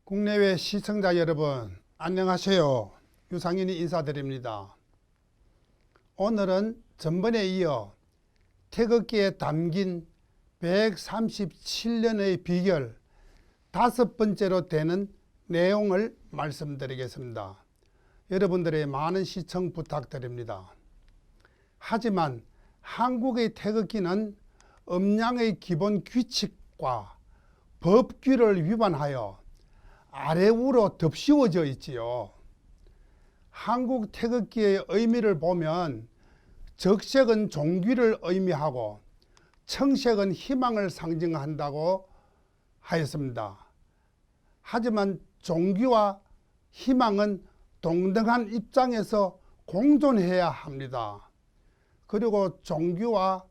국내외 시청자 여러분 안녕하세요. 유상윤이 인사드립니다. 오늘은 전번에 이어 태극기에 담긴 137년의 비결 5번째로 되는 내용을 말씀드리겠습니다. 여러분들의 많은 시청 부탁드립니다. 하지만 한국의 태극기는 음양의 기본 규칙과 법규를 위반하여 아래우로 덮씌워져 있지요. 한국 태극기의 의미를 보면 적색은 종귀를 의미하고 청색은 희망을 상징한다고 하였습니다. 하지만 종귀와 희망은 동등한 입장에서 공존해야 합니다. 그리고 종귀와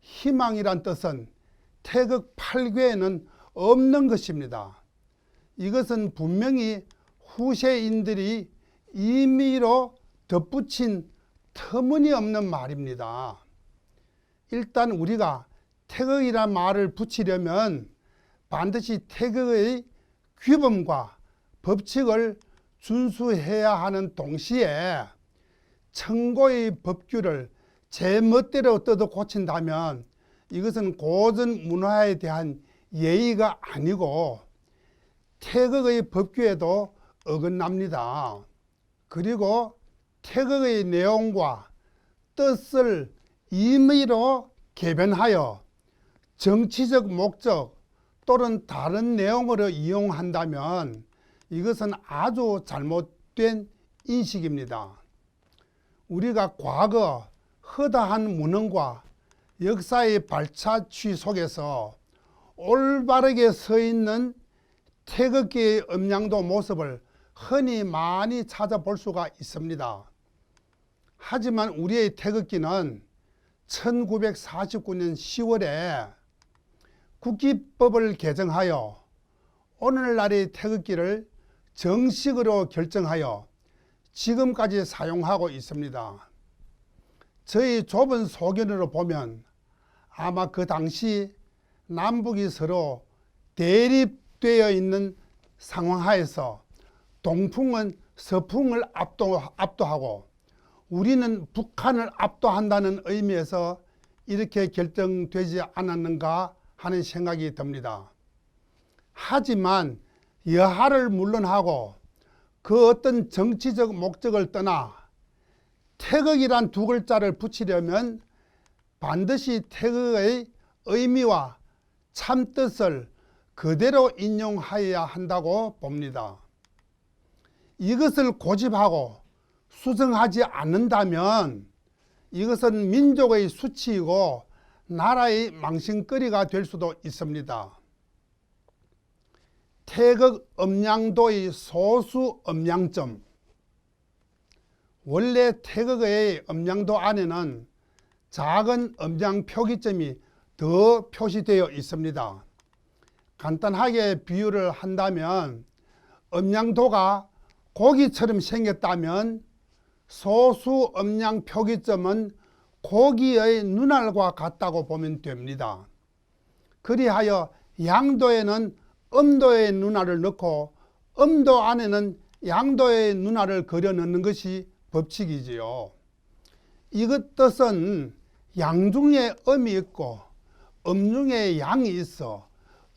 희망이란 뜻은 태극 8궤에는 없는 것입니다. 이것은 분명히 후세인들이 임의로 덧붙인 터무니없는 말입니다. 일단 우리가 태극이란 말을 붙이려면 반드시 태극의 규범과 법칙을 준수해야 하는 동시에 천고의 법규를 제 멋대로 뜯어 고친다면 이것은 고전 문화에 대한 예의가 아니고 태극의 법규에도 어긋납니다. 그리고 태극의 내용과 뜻을 임의로 개변하여 정치적 목적 또는 다른 내용으로 이용한다면 이것은 아주 잘못된 인식입니다. 우리가 과거 허다한 문헌과 역사의 발자취 속에서 올바르게 서 있는 태극기의 음양도 모습을 흔히 많이 찾아볼 수가 있습니다. 하지만 우리의 태극기는 1949년 10월에 국기법을 개정하여 오늘날의 태극기를 정식으로 결정하여 지금까지 사용하고 있습니다. 저희 좁은 소견으로 보면 아마 그 당시 남북이 서로 대립되어 있는 상황 하에서 동풍은 서풍을 압도하고 우리는 북한을 압도한다는 의미에서 이렇게 결정되지 않았는가 하는 생각이 듭니다. 하지만 여하를 물론하고 그 어떤 정치적 목적을 떠나 태극이란 두 글자를 붙이려면 반드시 태극의 의미와 참뜻을 그대로 인용하여야 한다고 봅니다. 이것을 고집하고 수정하지 않는다면 이것은 민족의 수치이고 나라의 망신거리가 될 수도 있습니다. 태극 음양도의 소수 음양점. 원래 태극의 음양도 안에는 작은 음양 표기점이 더 표시되어 있습니다. 간단하게 비유를 한다면 음양도가 고기처럼 생겼다면 소수 음양 표기점은 고기의 눈알과 같다고 보면 됩니다. 그리하여 양도에는 음도의 눈알을 넣고 음도 안에는 양도의 눈알을 그려 넣는 것이 법칙이지요. 이것 뜻은 양중에 음이 있고 음중에 양이 있어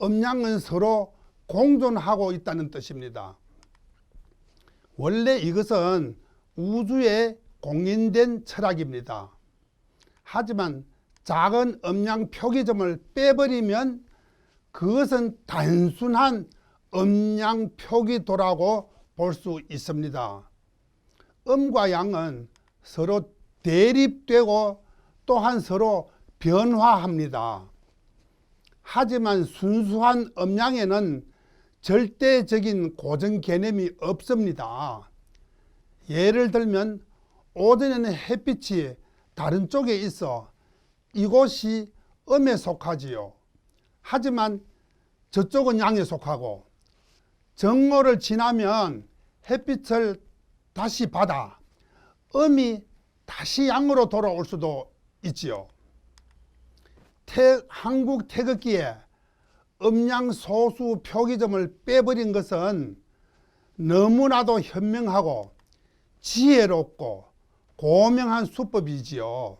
음양은 서로 공존하고 있다는 뜻입니다. 원래 이것은 우주에 공인된 철학입니다. 하지만 작은 음양 표기점을 빼버리면 그것은 단순한 음양 표기도라고 볼 수 있습니다. 음과 양은 서로 대립되고 또한 서로 변화합니다. 하지만 순수한 음양에는 절대적인 고정 개념이 없습니다. 예를 들면 오전에는 햇빛이 다른 쪽에 있어 이곳이 음에 속하지요. 하지만 저쪽은 양에 속하고 정오를 지나면 햇빛을 다시 받아 음이 다시 양으로 돌아올 수도 있지요. 한국 태극기에 음양 소수 표기점을 빼버린 것은 너무나도 현명하고 지혜롭고 고명한 수법이지요.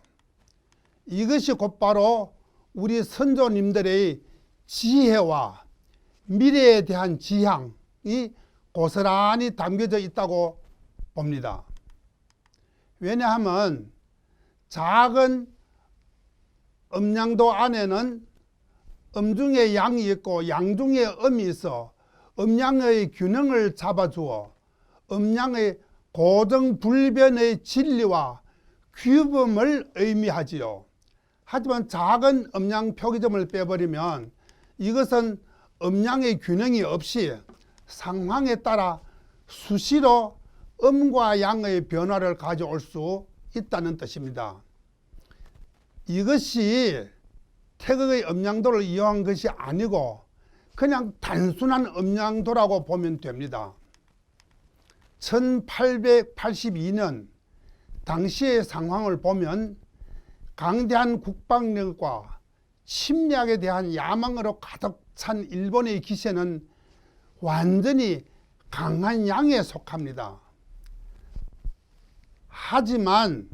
이것이 곧바로 우리 선조님들의 지혜와 미래에 대한 지향이 고스란히 담겨져 있다고 봅니다. 왜냐하면 작은 음양도 안에는 음중에 양이 있고 양중에 음이 있어 음양의 균형을 잡아주어 음양의 고정불변의 진리와 규범을 의미하지요. 하지만 작은 음양 표기점을 빼버리면 이것은 음양의 균형이 없이 상황에 따라 수시로 음과 양의 변화를 가져올 수 있다는 뜻입니다. 이것이 태극의 음양도를 이용한 것이 아니고 그냥 단순한 음양도라고 보면 됩니다. 1882년 당시의 상황을 보면 강대한 국방력과 침략에 대한 야망으로 가득 찬 일본의 기세는 완전히 강한 양에 속합니다. 하지만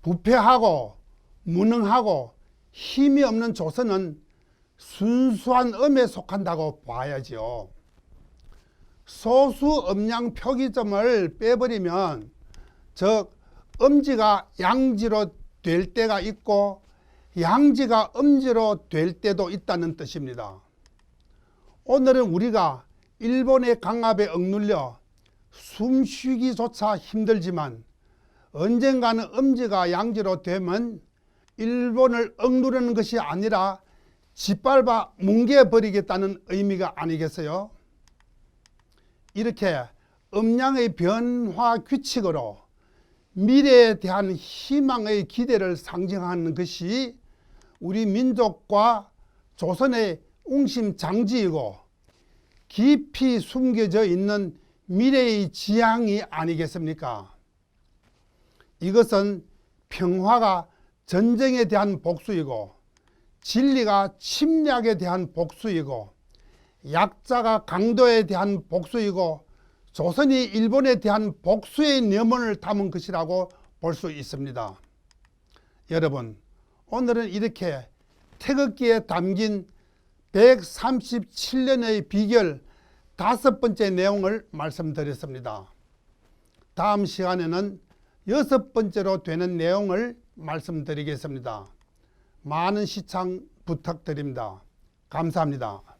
부패하고 무능하고 힘이 없는 조선은 순수한 음에 속한다고 봐야지요. 소수 음양 표기점을 빼버리면 즉 음지가 양지로 될 때가 있고 양지가 음지로 될 때도 있다는 뜻입니다. 오늘은 우리가 일본의 강압에 억눌려 숨쉬기조차 힘들지만 언젠가는 음지가 양지로 되면 일본을 억누르는 것이 아니라 짓밟아 뭉개버리겠다는 의미가 아니겠어요? 이렇게 음양의 변화 규칙으로 미래에 대한 희망의 기대를 상징하는 것이 우리 민족과 조선의 웅심장지이고 깊이 숨겨져 있는 미래의 지향이 아니겠습니까? 이것은 평화가 전쟁에 대한 복수이고 진리가 침략에 대한 복수이고 약자가 강도에 대한 복수이고 조선이 일본에 대한 복수의 염원을 담은 것이라고 볼 수 있습니다. 여러분, 오늘은 이렇게 태극기에 담긴 137년의 비결 5번째 내용을 말씀드렸습니다. 다음 시간에는 6번째로 되는 내용을 말씀드리겠습니다. 많은 시청 부탁드립니다. 감사합니다.